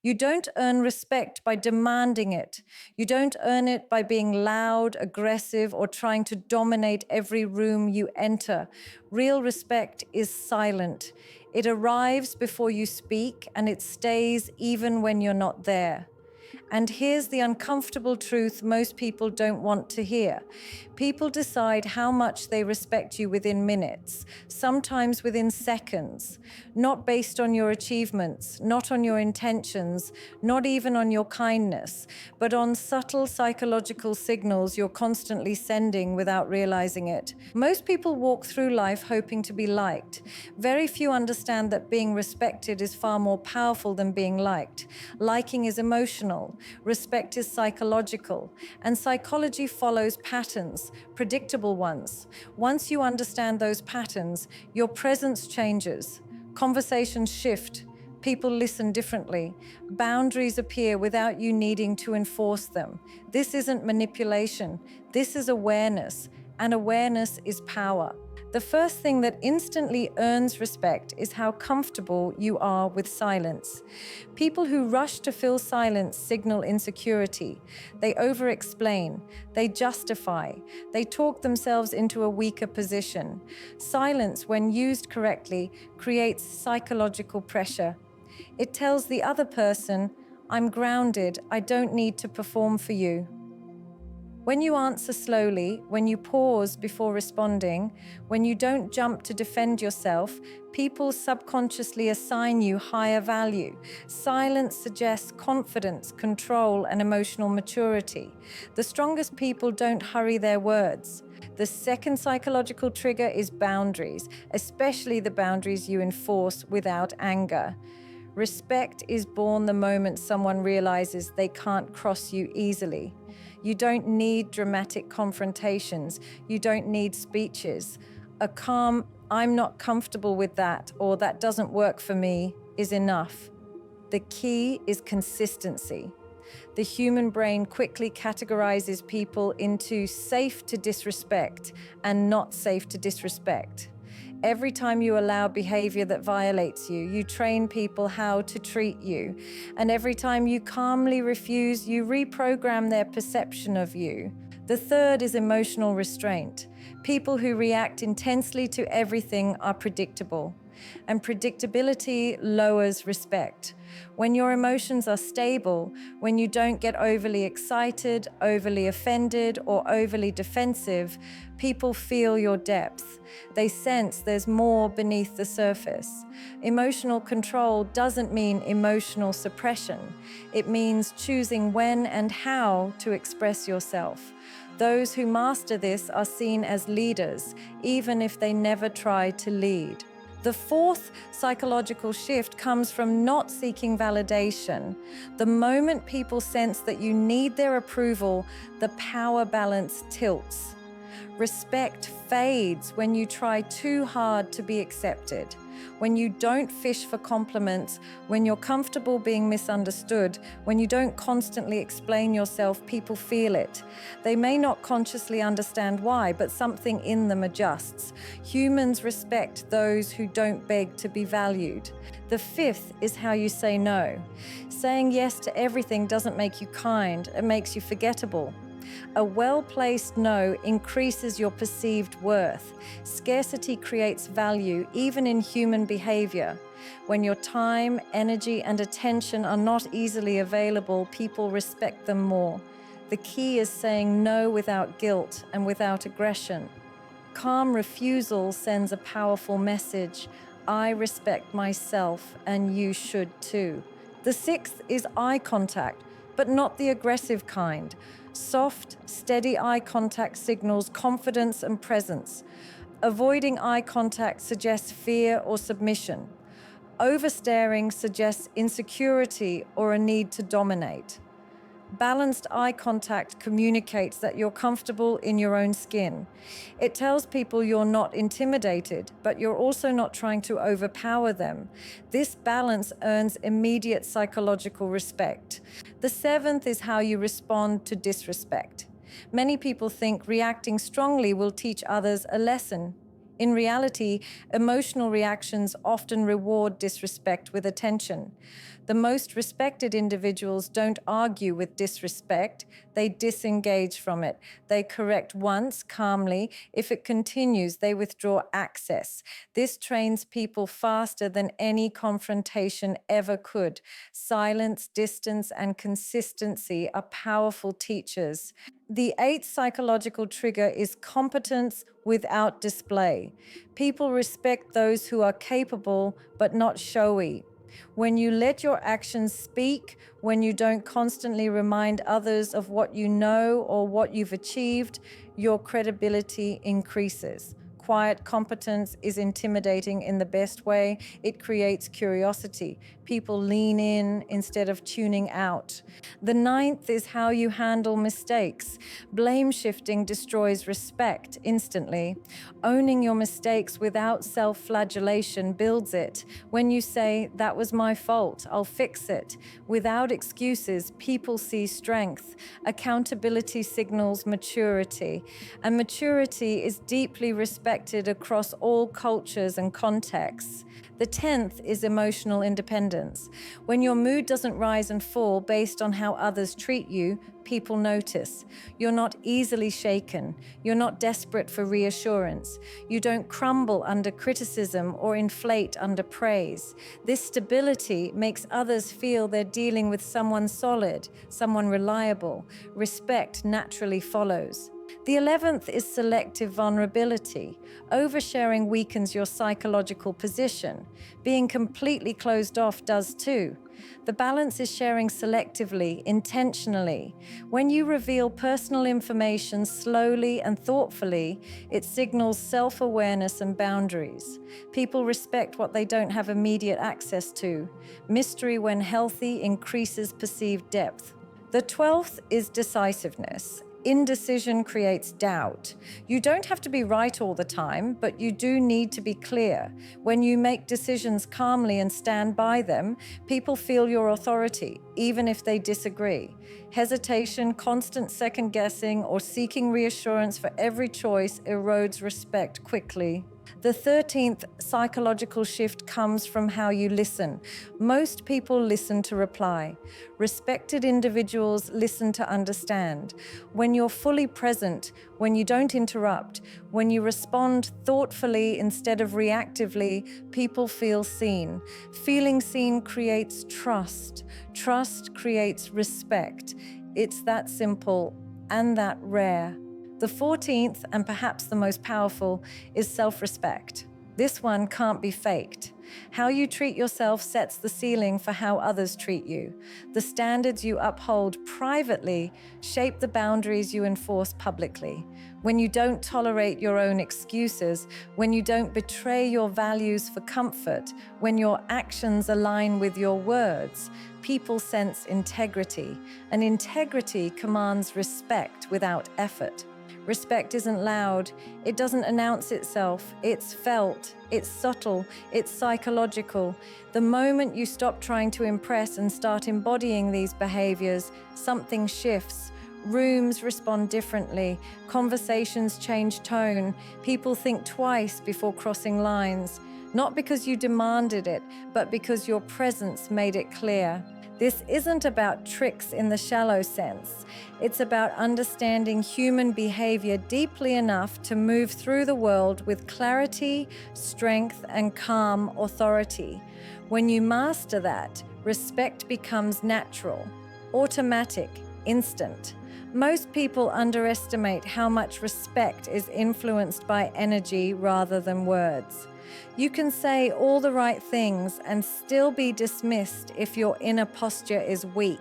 You don't earn respect by demanding it. You don't earn it by being loud, aggressive, or trying to dominate every room you enter. Real respect is silent. It arrives before you speak, and it stays even when you're not there. And here's the uncomfortable truth most people don't want to hear. People decide how much they respect you within minutes, sometimes within seconds, not based on your achievements, not on your intentions, not even on your kindness, but on subtle psychological signals you're constantly sending without realizing it. Most people walk through life hoping to be liked. Very few understand that being respected is far more powerful than being liked. Liking is emotional. Respect is psychological, and psychology follows patterns, predictable ones. Once you understand those patterns, your presence changes. Conversations shift. People listen differently. Boundaries appear without you needing to enforce them. This isn't manipulation. This is awareness, and awareness is power. The first thing that instantly earns respect is how comfortable you are with silence. People who rush to fill silence signal insecurity. They over-explain, they justify, they talk themselves into a weaker position. Silence, when used correctly, creates psychological pressure. It tells the other person, "I'm grounded, I don't need to perform for you." When you answer slowly, when you pause before responding, when you don't jump to defend yourself, people subconsciously assign you higher value. Silence suggests confidence, control, and emotional maturity. The strongest people don't hurry their words. The second psychological trigger is boundaries, especially the boundaries you enforce without anger. Respect is born the moment someone realizes they can't cross you easily. You don't need dramatic confrontations. You don't need speeches. A calm, "I'm not comfortable with that," or "that doesn't work for me," is enough. The key is consistency. The human brain quickly categorizes people into safe to disrespect and not safe to disrespect. Every time you allow behavior that violates you, you train people how to treat you. And every time you calmly refuse, you reprogram their perception of you. The third is emotional restraint. People who react intensely to everything are predictable. And predictability lowers respect. When your emotions are stable, when you don't get overly excited, overly offended, or overly defensive, people feel your depth. They sense there's more beneath the surface. Emotional control doesn't mean emotional suppression. It means choosing when and how to express yourself. Those who master this are seen as leaders, even if they never try to lead. The fourth psychological shift comes from not seeking validation. The moment people sense that you need their approval, the power balance tilts. Respect fades when you try too hard to be accepted. When you don't fish for compliments, when you're comfortable being misunderstood, when you don't constantly explain yourself, people feel it. They may not consciously understand why, but something in them adjusts. Humans respect those who don't beg to be valued. The fifth is how you say no. Saying yes to everything doesn't make you kind, it makes you forgettable. A well-placed no increases your perceived worth. Scarcity creates value, even in human behavior. When your time, energy, and attention are not easily available, people respect them more. The key is saying no without guilt and without aggression. Calm refusal sends a powerful message. I respect myself, and you should too. The sixth is eye contact, but not the aggressive kind. Soft, steady eye contact signals confidence and presence. Avoiding eye contact suggests fear or submission. Overstaring suggests insecurity or a need to dominate. Balanced eye contact communicates that you're comfortable in your own skin. It tells people you're not intimidated, but you're also not trying to overpower them. This balance earns immediate psychological respect. The seventh is how you respond to disrespect. Many people think reacting strongly will teach others a lesson. In reality, emotional reactions often reward disrespect with attention. The most respected individuals don't argue with disrespect, they disengage from it. They correct once calmly. If it continues, they withdraw access. This trains people faster than any confrontation ever could. Silence, distance, and consistency are powerful teachers. The eighth psychological trigger is competence without display. People respect those who are capable but not showy. When you let your actions speak, when you don't constantly remind others of what you know or what you've achieved, your credibility increases. Quiet competence is intimidating in the best way. It creates curiosity. People lean in instead of tuning out. The ninth is how you handle mistakes. Blame shifting destroys respect instantly. Owning your mistakes without self-flagellation builds it. When you say, "That was my fault, I'll fix it," without excuses, people see strength. Accountability signals maturity, and maturity is deeply respected across all cultures and contexts. The 10th is emotional independence. When your mood doesn't rise and fall based on how others treat you, people notice. You're not easily shaken. You're not desperate for reassurance. You don't crumble under criticism or inflate under praise. This stability makes others feel they're dealing with someone solid, someone reliable. Respect naturally follows. The 11th is selective vulnerability. Oversharing weakens your psychological position. Being completely closed off does too. The balance is sharing selectively, intentionally. When you reveal personal information slowly and thoughtfully, it signals self-awareness and boundaries. People respect what they don't have immediate access to. Mystery, when healthy, increases perceived depth. The 12th is decisiveness. Indecision creates doubt. You don't have to be right all the time, but you do need to be clear. When you make decisions calmly and stand by them, people feel your authority, even if they disagree. Hesitation, constant second-guessing, or seeking reassurance for every choice erodes respect quickly. The 13th psychological shift comes from how you listen. Most people listen to reply. Respected individuals listen to understand. When you're fully present, when you don't interrupt, when you respond thoughtfully instead of reactively, people feel seen. Feeling seen creates trust. Trust creates respect. It's that simple and that rare. The 14th, and perhaps the most powerful, is self-respect. This one can't be faked. How you treat yourself sets the ceiling for how others treat you. The standards you uphold privately shape the boundaries you enforce publicly. When you don't tolerate your own excuses, when you don't betray your values for comfort, when your actions align with your words, people sense integrity, and integrity commands respect without effort. Respect isn't loud, it doesn't announce itself, it's felt, it's subtle, it's psychological. The moment you stop trying to impress and start embodying these behaviors, something shifts. Rooms respond differently, conversations change tone, people think twice before crossing lines. Not because you demanded it, but because your presence made it clear. This isn't about tricks in the shallow sense. It's about understanding human behavior deeply enough to move through the world with clarity, strength, and calm authority. When you master that, respect becomes natural, automatic, instant. Most people underestimate how much respect is influenced by energy rather than words. You can say all the right things and still be dismissed if your inner posture is weak.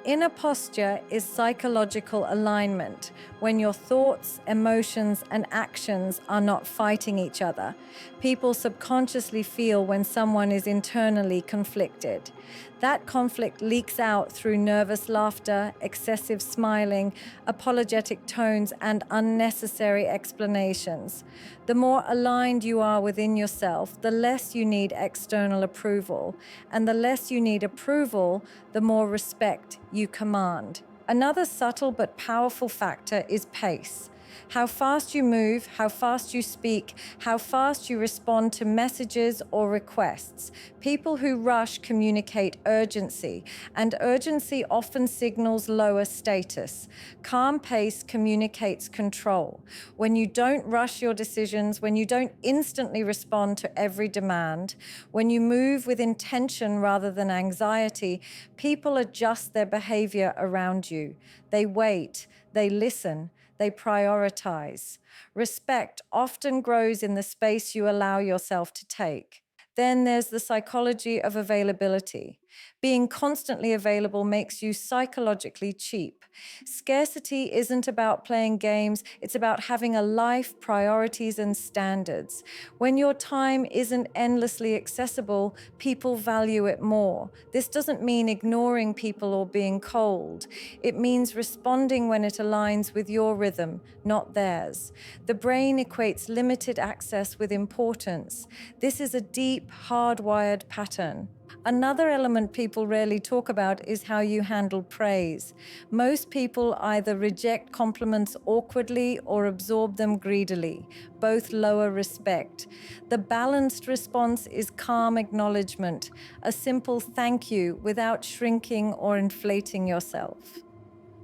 Inner posture is psychological alignment, when your thoughts, emotions, and actions are not fighting each other. People subconsciously feel when someone is internally conflicted. That conflict leaks out through nervous laughter, excessive smiling, apologetic tones, and unnecessary explanations. The more aligned you are within yourself, the less you need external approval. And the less you need approval, the more respect you command. Another subtle but powerful factor is pace. How fast you move, how fast you speak, how fast you respond to messages or requests. People who rush communicate urgency, and urgency often signals lower status. Calm pace communicates control. When you don't rush your decisions, when you don't instantly respond to every demand, when you move with intention rather than anxiety, people adjust their behavior around you. They wait, they listen, they prioritize. Respect often grows in the space you allow yourself to take. Then there's the psychology of availability. Being constantly available makes you psychologically cheap. Scarcity isn't about playing games, it's about having a life, priorities, and standards. When your time isn't endlessly accessible, people value it more. This doesn't mean ignoring people or being cold. It means responding when it aligns with your rhythm, not theirs. The brain equates limited access with importance. This is a deep, hardwired pattern. Another element people rarely talk about is how you handle praise. Most people either reject compliments awkwardly or absorb them greedily. Both lower respect. The balanced response is calm acknowledgement, a simple thank you without shrinking or inflating yourself.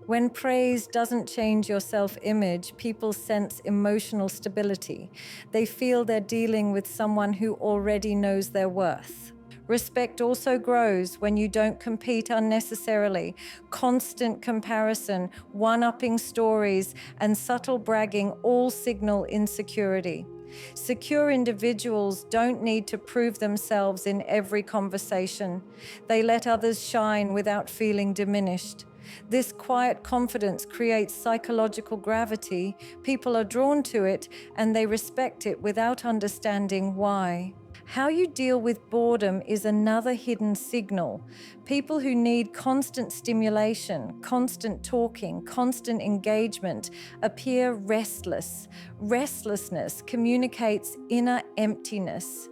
When praise doesn't change your self-image, people sense emotional stability. They feel they're dealing with someone who already knows their worth. Respect also grows when you don't compete unnecessarily. Constant comparison, one-upping stories, and subtle bragging all signal insecurity. Secure individuals don't need to prove themselves in every conversation. They let others shine without feeling diminished. This quiet confidence creates psychological gravity. People are drawn to it and they respect it without understanding why. How you deal with boredom is another hidden signal. People who need constant stimulation, constant talking, constant engagement appear restless. Restlessness communicates inner emptiness.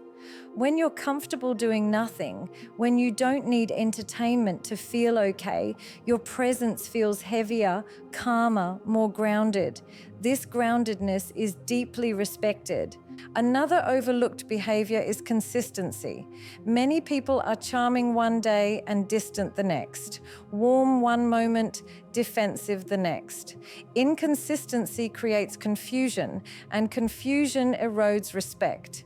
When you're comfortable doing nothing, when you don't need entertainment to feel okay, your presence feels heavier, calmer, more grounded. This groundedness is deeply respected. Another overlooked behavior is consistency. Many people are charming one day and distant the next, warm one moment, defensive the next. Inconsistency creates confusion, and confusion erodes respect.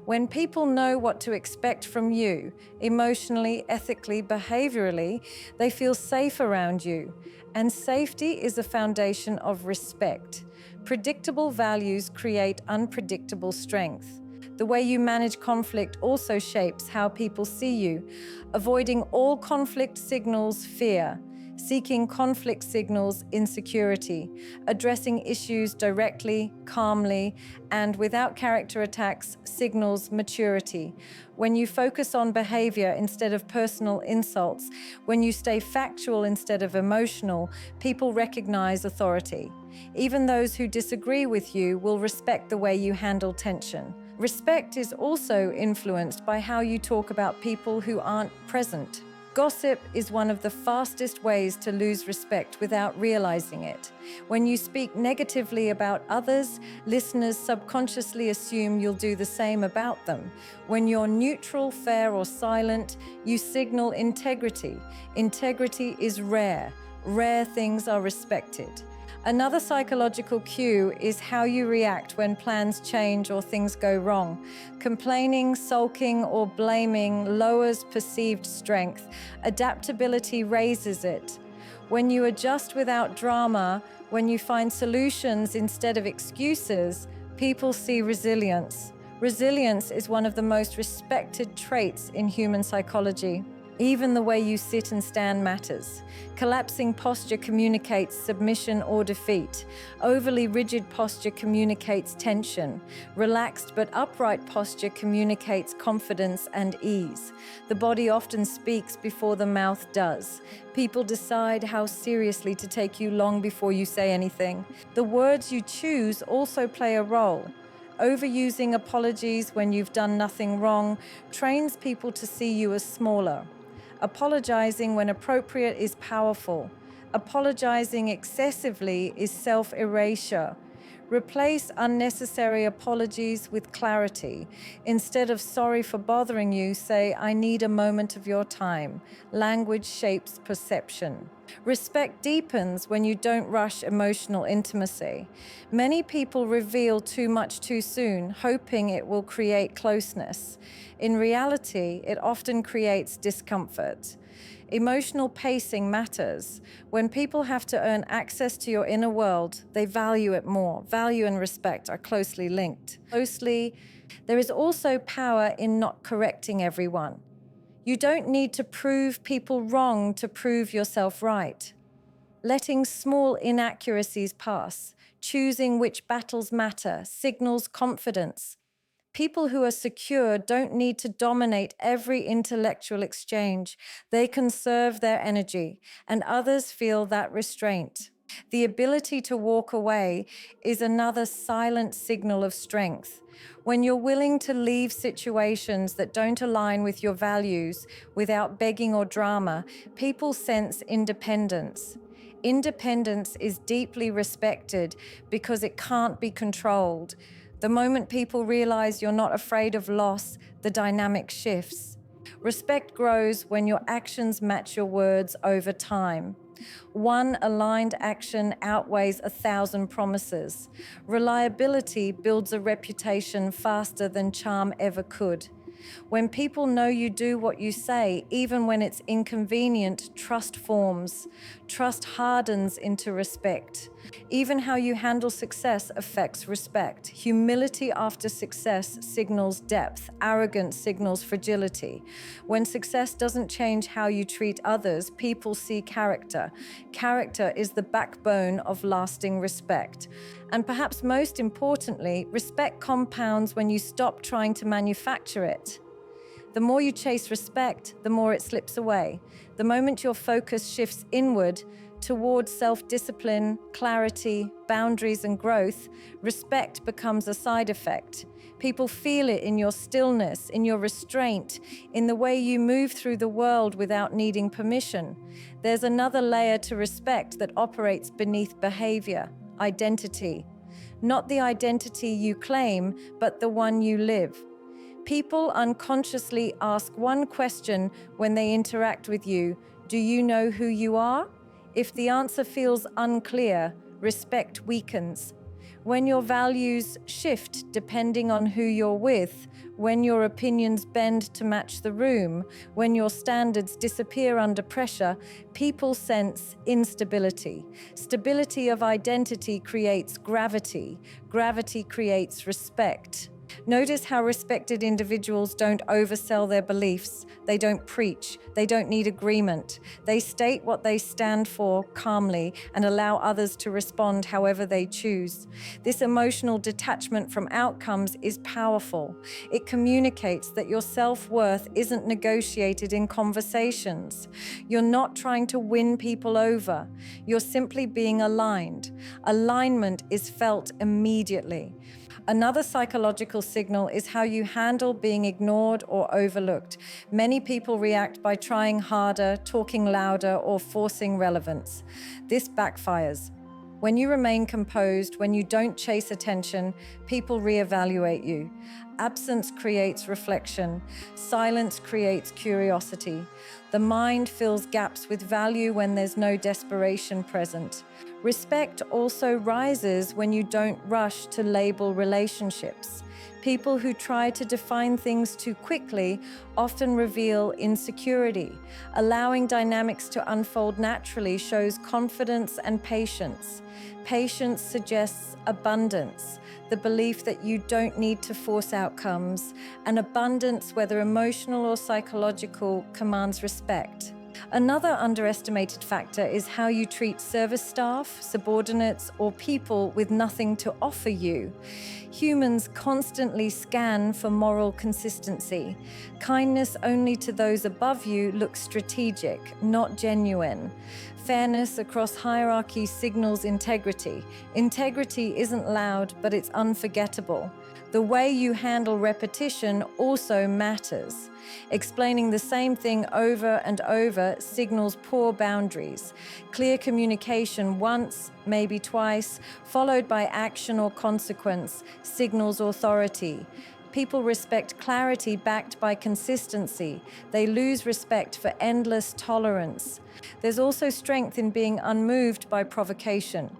When people know what to expect from you, emotionally, ethically, behaviorally, they feel safe around you. And safety is a foundation of respect. Predictable values create unpredictable strength. The way you manage conflict also shapes how people see you. Avoiding all conflict signals fear. Seeking conflict signals insecurity. Addressing issues directly, calmly, and without character attacks signals maturity. When you focus on behavior instead of personal insults, when you stay factual instead of emotional, people recognize authority. Even those who disagree with you will respect the way you handle tension. Respect is also influenced by how you talk about people who aren't present. Gossip is one of the fastest ways to lose respect without realizing it. When you speak negatively about others, listeners subconsciously assume you'll do the same about them. When you're neutral, fair, or silent, you signal integrity. Integrity is rare. Rare things are respected. Another psychological cue is how you react when plans change or things go wrong. Complaining, sulking, or blaming lowers perceived strength. Adaptability raises it. When you adjust without drama, when you find solutions instead of excuses, people see resilience. Resilience is one of the most respected traits in human psychology. Even the way you sit and stand matters. Collapsing posture communicates submission or defeat. Overly rigid posture communicates tension. Relaxed but upright posture communicates confidence and ease. The body often speaks before the mouth does. People decide how seriously to take you long before you say anything. The words you choose also play a role. Overusing apologies when you've done nothing wrong trains people to see you as smaller. Apologizing when appropriate is powerful. Apologizing excessively is self-erasure. Replace unnecessary apologies with clarity. Instead of "sorry for bothering you," say "I need a moment of your time." Language shapes perception. Respect deepens when you don't rush emotional intimacy. Many people reveal too much too soon, hoping it will create closeness. In reality, it often creates discomfort. Emotional pacing matters. When people have to earn access to your inner world, they value it more. Value and respect are closely linked. There is also power in not correcting everyone. You don't need to prove people wrong to prove yourself right. Letting small inaccuracies pass, choosing which battles matter, signals confidence. People who are secure don't need to dominate every intellectual exchange. They conserve their energy, and others feel that restraint. The ability to walk away is another silent signal of strength. When you're willing to leave situations that don't align with your values without begging or drama, people sense independence. Independence is deeply respected because it can't be controlled. The moment people realize you're not afraid of loss, the dynamic shifts. Respect grows when your actions match your words over time. One aligned action outweighs 1,000 promises. Reliability builds a reputation faster than charm ever could. When people know you do what you say, even when it's inconvenient, trust forms. Trust hardens into respect. Even how you handle success affects respect. Humility after success signals depth. Arrogance signals fragility. When success doesn't change how you treat others, people see character. Character is the backbone of lasting respect. And perhaps most importantly, respect compounds when you stop trying to manufacture it. The more you chase respect, the more it slips away. The moment your focus shifts inward towards self-discipline, clarity, boundaries, and growth, respect becomes a side effect. People feel it in your stillness, in your restraint, in the way you move through the world without needing permission. There's another layer to respect that operates beneath behavior: identity. Not the identity you claim, but the one you live. People unconsciously ask one question when they interact with you: do you know who you are? If the answer feels unclear, respect weakens. When your values shift depending on who you're with, when your opinions bend to match the room, when your standards disappear under pressure, people sense instability. Stability of identity creates gravity. Gravity creates respect. Notice how respected individuals don't oversell their beliefs. They don't preach. They don't need agreement. They state what they stand for calmly and allow others to respond however they choose. This emotional detachment from outcomes is powerful. It communicates that your self-worth isn't negotiated in conversations. You're not trying to win people over. You're simply being aligned. Alignment is felt immediately. Another psychological signal is how you handle being ignored or overlooked. Many people react by trying harder, talking louder, or forcing relevance. This backfires. When you remain composed, when you don't chase attention, people reevaluate you. Absence creates reflection. Silence creates curiosity. The mind fills gaps with value when there's no desperation present. Respect also rises when you don't rush to label relationships. People who try to define things too quickly often reveal insecurity. Allowing dynamics to unfold naturally shows confidence and patience. Patience suggests abundance, the belief that you don't need to force outcomes, and abundance, whether emotional or psychological, commands respect. Another underestimated factor is how you treat service staff, subordinates, or people with nothing to offer you. Humans constantly scan for moral consistency. Kindness only to those above you looks strategic, not genuine. Fairness across hierarchy signals integrity. Integrity isn't loud, but it's unforgettable. The way you handle repetition also matters. Explaining the same thing over and over signals poor boundaries. Clear communication once, maybe twice, followed by action or consequence, signals authority. People respect clarity backed by consistency. They lose respect for endless tolerance. There's also strength in being unmoved by provocation.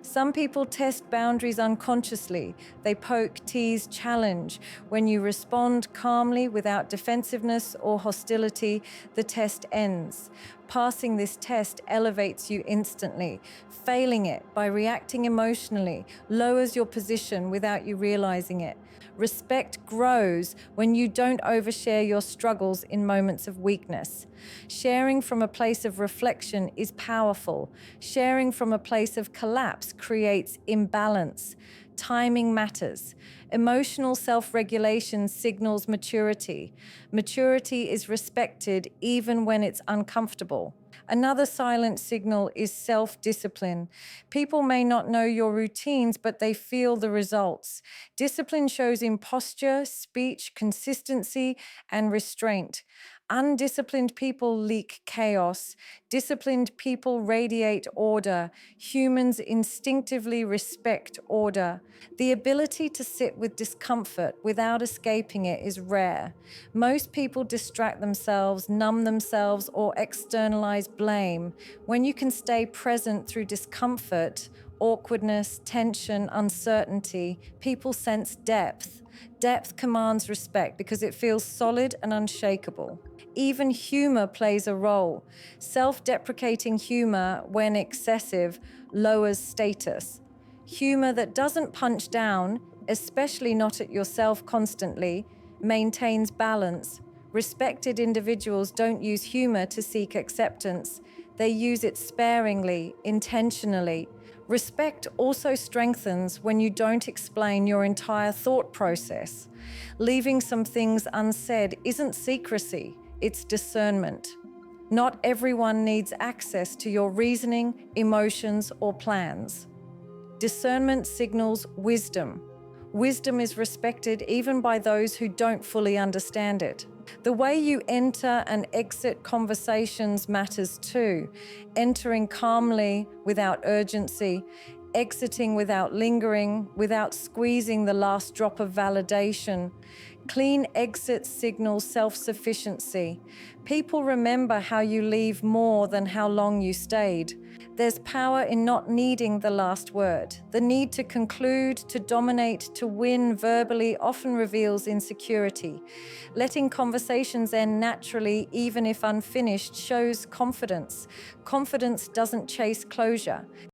Some people test boundaries unconsciously. They poke, tease, challenge. When you respond calmly without defensiveness or hostility, the test ends. Passing this test elevates you instantly. Failing it by reacting emotionally lowers your position without you realizing it. Respect grows when you don't overshare your struggles in moments of weakness. Sharing from a place of reflection is powerful. Sharing from a place of collapse creates imbalance. Timing matters. Emotional self-regulation signals maturity. Maturity is respected even when it's uncomfortable. Another silent signal is self-discipline. People may not know your routines, but they feel the results. Discipline shows in posture, speech, consistency, and restraint. Undisciplined people leak chaos. Disciplined people radiate order. Humans instinctively respect order. The ability to sit with discomfort without escaping it is rare. Most people distract themselves, numb themselves, or externalize blame. When you can stay present through discomfort, awkwardness, tension, uncertainty, people sense depth. Depth commands respect because it feels solid and unshakable. Even humor plays a role. Self-deprecating humor, when excessive, lowers status. Humor that doesn't punch down, especially not at yourself constantly, maintains balance. Respected individuals don't use humor to seek acceptance. They use it sparingly, intentionally. Respect also strengthens when you don't explain your entire thought process. Leaving some things unsaid isn't secrecy, it's discernment. Not everyone needs access to your reasoning, emotions, or plans. Discernment signals wisdom. Wisdom is respected even by those who don't fully understand it. The way you enter and exit conversations matters too. Entering calmly without urgency, exiting without lingering, without squeezing the last drop of validation. Clean exits signal self-sufficiency. People remember how you leave more than how long you stayed. There's power in not needing the last word. The need to conclude, to dominate, to win verbally often reveals insecurity. Letting conversations end naturally, even if unfinished, shows confidence. Confidence doesn't chase closure.